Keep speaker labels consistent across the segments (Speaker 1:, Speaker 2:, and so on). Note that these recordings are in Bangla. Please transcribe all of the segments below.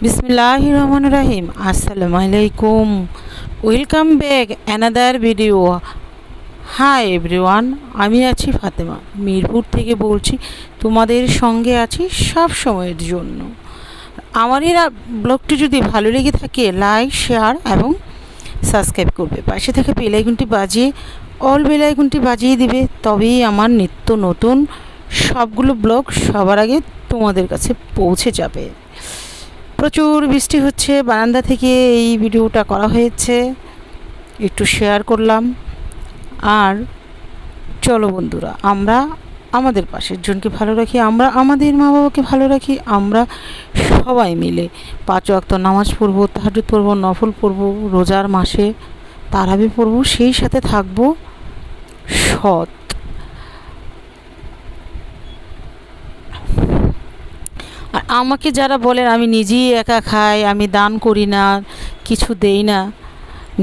Speaker 1: বিসমিল্লাহির রহমানির রহিম। আসসালামু আলাইকুম, welcome back another video. Hi everyone, আমি আছি ফাতেমা, মিরপুর থেকে বলছি। তোমাদের সঙ্গে আছি সব সময়ের জন্য। আমার এই ব্লগটি যদি ভালো লেগে থাকে লাইক, শেয়ার এবং সাবস্ক্রাইব করবে। পাশে থেকে বেল আইকনটি বাজিয়ে অল বেল আইকনটি বাজিয়ে দিবে, তবেই আমার নিত্য নতুন সবগুলো ব্লগ সবার আগে তোমাদের কাছে পৌঁছে যাবে। প্রচুর বৃষ্টি হচ্ছে, বারান্দা থেকে এই ভিডিওটা করা হয়েছে, একটু শেয়ার করলাম। আর চলো বন্ধুরা, আমরা আমাদের পাশের জনকে ভালো রাখি, আমরা আমাদের মা বাবাকে ভালো রাখি, আমরা সবাই মিলে 5 ওয়াক্ত নামাজ পড়বো, তাহাজ্জুদ পড়বো, নফল পড়বো, রোজার মাসে তারাবি পড়বো, সেই সাথে থাকবো সৎ। আর আমাকে যারা বলেন আমি নিজেই একা খাই, আমি দান করি না, কিছু দেই না,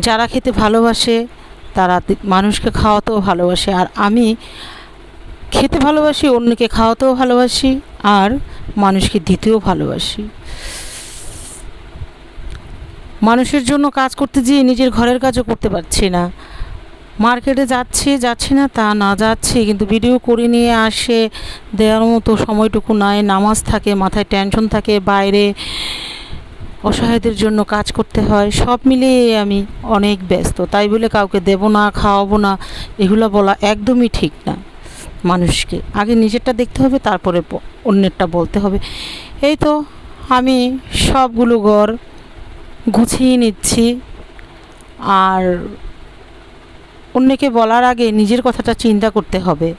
Speaker 1: যারা খেতে ভালোবাসে তারা মানুষকে খাওয়াতেও ভালোবাসে, আর আমি খেতে ভালোবাসি, অন্যকে খাওয়াতেও ভালোবাসি, আর মানুষকে দিতেও ভালোবাসি। মানুষের জন্য কাজ করতে গিয়ে নিজের ঘরের কাজও করতে পারছি না। মার্কেটে যাচ্ছি না তা না, যাচ্ছি, কিন্তু ভিডিও করে নিয়ে আসে দেওয়ার মতো সময়টুকু নাই। নামাজ থাকে, মাথায় টেনশন থাকে, বাইরে অসহায়দের জন্য কাজ করতে হয়, সব মিলিয়ে আমি অনেক ব্যস্ত। তাই বলে কাউকে দেব না, খাওয়াবো না, এগুলো বলা একদমই ঠিক না। মানুষকে আগে নিজেরটা দেখতে হবে, তারপরে অন্যেরটা বলতে হবে। এই তো আমি সবগুলো ঘর গুছিয়ে নিচ্ছি, আর অন্যকে বলার আগে নিজের কথাটা চিন্তা করতে হবে,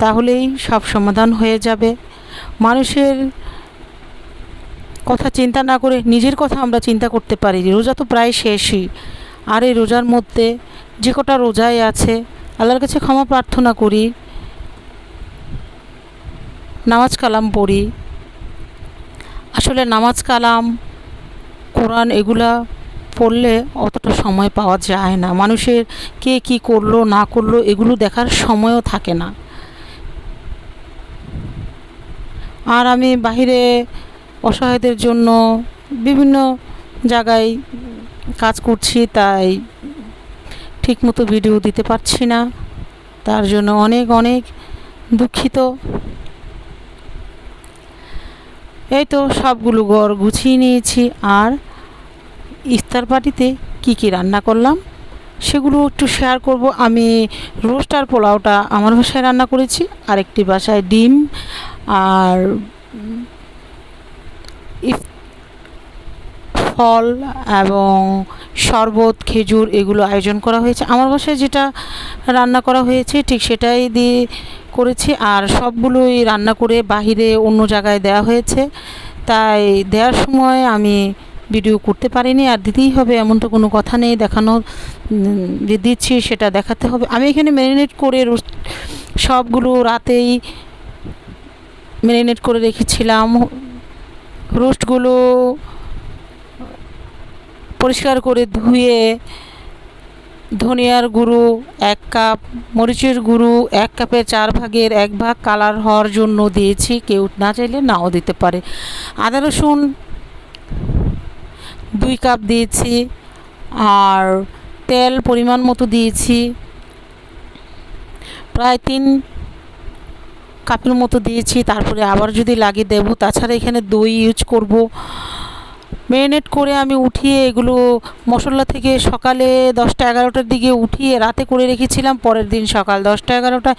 Speaker 1: তাহলেই সব সমাধান হয়ে যাবে। মানুষের কথা চিন্তা না করে নিজের কথা আমরা চিন্তা করতে পারি। রোজা তো প্রায় শেষই, আর এই রোজার মধ্যে যে কটা রোজাই আছে আল্লাহর কাছে ক্ষমা প্রার্থনা করি, নামাজ কালাম পড়ি। আসলে নামাজ কালাম, কোরআন এগুলা পড়লে অতটা সময় পাওয়া যায় না। মানুষের কে কী করলো না করলো এগুলো দেখার সময়ও থাকে না। আর আমি বাহিরে অসহায়দের জন্য বিভিন্ন জায়গায় কাজ করছি, তাই ঠিকমতো ভিডিও দিতে পারছি না, তার জন্য অনেক অনেক দুঃখিত। এই তো সবগুলো ঘর গুছিয়ে নিয়েছি, আর ইফতার পার্টিতে কি কি রান্না করলাম সেগুলো একটু শেয়ার করব। আমি রোস্ট আর পোলাওটা আমার বাসায় রান্না করেছি, আরেকটি বাসায় ডিম আর ফল এবং শরবত, খেজুর এগুলো আয়োজন করা হয়েছে। আমার বাসায় যেটা রান্না করা হয়েছে ঠিক সেটাই দিয়ে করেছি, আর সবগুলোই রান্না করে বাহিরে অন্য জায়গায় দেওয়া হয়েছে। তাই দেওয়ার সময় আমি ভিডিও করতে পারিনি, আর দিতেই হবে এমন তো কোনো কথা নেই। দেখানো যে দিচ্ছি সেটা দেখাতে হবে। আমি এখানে ম্যারিনেট করে সবগুলো রাতেই ম্যারিনেট করে রেখেছিলাম। রোস্টগুলো পরিষ্কার করে ধুয়ে ধনিয়ার গুঁড়ো 1 কাপ, মরিচের গুঁড়ো 1 কাপের 4 ভাগের 1 ভাগ কালার হওয়ার জন্য দিয়েছি, কেউ না চাইলে নাও দিতে পারে। আদা রসুন 2 কাপ দিয়েছি, আর তেল পরিমাণ মতো দিয়েছি, প্রায় 3 কাপের মতো দিয়েছি। তারপরে আবার যদি লাগে দেব, তাছাড়া এখানে দই ইউজ করব। ম্যারিনেট করে আমি উঠিয়ে এগুলো মশলা থেকে সকালে 10টা-11টার দিকে উঠিয়ে রাতে করে রেখেছিলাম, পরের দিন সকাল 10টা-11টায়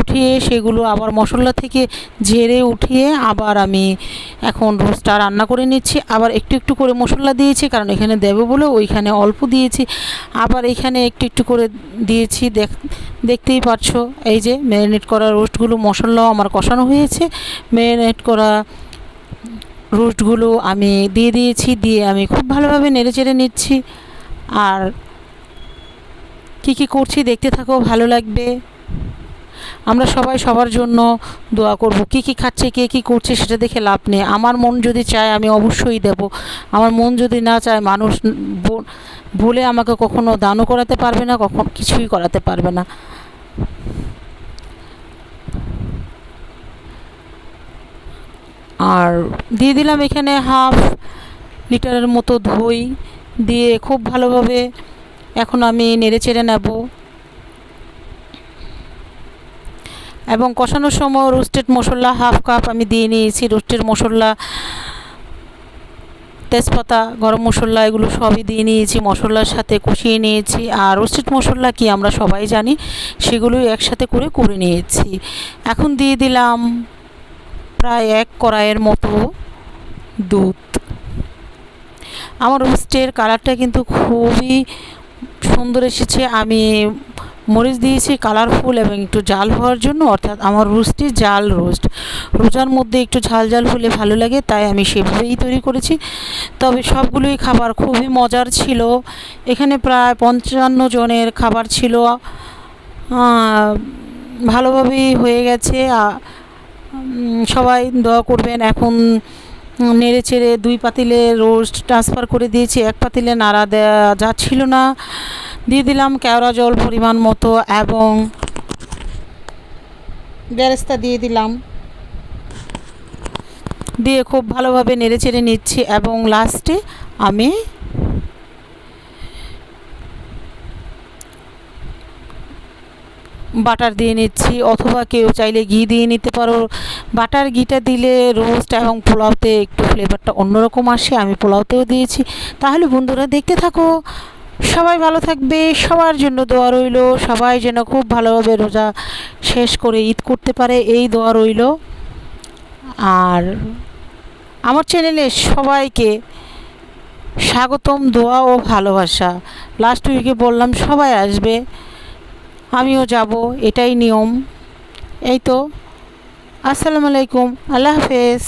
Speaker 1: উঠিয়ে সেগুলো আবার মশলা থেকে ঝেড়ে উঠিয়ে আবার আমি এখন রোস্টটা রান্না করে নিচ্ছি। আবার একটু একটু করে মশলা দিয়েছি, কারণ এখানে দেবো বলে ওইখানে অল্প দিয়েছি, আবার এখানে একটু একটু করে দিয়েছি। দেখতেই পাচ্ছো, এই যে ম্যারিনেট করা রোস্টগুলো মশলাও আমার কষানো হয়েছে। ম্যারিনেট করা রোস্টগুলো আমি দিয়ে দিয়েছি, দিয়ে আমি খুব ভালোভাবে নেড়েচেড়ে নিচ্ছি। আর কি করছি দেখতে থাকো, ভালো লাগবে। আমরা সবাই সবার জন্য দোয়া করব। কি খাচ্ছে, কে কী করছে সেটা দেখে লাভ নেই। আমার মন যদি চায় আমি অবশ্যই দেব, আমার মন যদি না চায় মানুষ বলে আমাকে কখনো দানও করাতে পারবে না, কখনো কিছুই করাতে পারবে না। আর দিয়ে দিলাম এখানে হাফ লিটারের মতো দই, দিয়ে খুব ভালোভাবে এখন আমি নেড়ে চেড়ে নেব। এবং কষানোর সময় রোস্টেড মশলা হাফ কাপ আমি দিয়ে নিয়েছি। রোস্টেড মশলা, তেজপাতা, গরম মশলা এগুলো সবই দিয়ে নিয়েছি, মশলার সাথে কষিয়ে নিয়েছি। আর রোস্টেড মশলা কি আমরা সবাই জানি, সেগুলোই একসাথে করে নিয়েছি। এখন দিয়ে দিলাম প্রায় 1 কড়াইয়ের মতো দুধ। আমার রোস্টের কালারটা কিন্তু খুবই সুন্দর এসেছে। আমি মরিচ দিয়েছি কালারফুল এবং একটু জাল হওয়ার জন্য, অর্থাৎ আমার রোস্টটি জাল রোস্ট। রোজার মধ্যে একটু ঝাল ঝাল হলে ভালো লাগে, তাই আমি সেভাবেই তৈরি করেছি। তবে সবগুলোই খাবার খুবই মজার ছিল। এখানে প্রায় 55 জনের খাবার ছিল। ভালোভাবেই হয়ে গেছে। সবাই দোয়া করবেন। এখন নেড়ে চেড়ে 2 পাতিলে রোস্ট ট্রান্সফার করে দিয়েছি। 1 পাতিলে নাড়া দেওয়া যাচ্ছিল না। দিয়ে দিলাম কেওড়া জল পরিমাণ মতো এবং বেরেস্তা দিয়ে দিলাম, দিয়ে খুব ভালোভাবে নেড়ে চেড়ে নিচ্ছি। এবং লাস্টে আমি বাটার দিয়ে নিচ্ছি, অথবা কেউ চাইলে ঘি দিয়ে নিতে পারো। বাটার ঘিটা দিলে রোস্ট এবং পোলাওতে একটু ফ্লেভারটা অন্যরকম আসে। আমি পোলাওতেও দিয়েছি। তাহলে বন্ধুরা দেখতে থাকো। সবাই ভালো থাকবে, সবার জন্য দোয়া রইল। সবাই যেন খুব ভালোভাবে রোজা শেষ করে ঈদ করতে পারে, এই দোয়া রইল। আর আমার চ্যানেলে সবাইকে স্বাগতম, দোয়া ও ভালোবাসা। লাস্ট উইকে বললাম সবাই আসবে, আমিও যাব, এটাই নিয়ম। এই তো, আসসালামু আলাইকুম, আল্লাহ হাফেজ।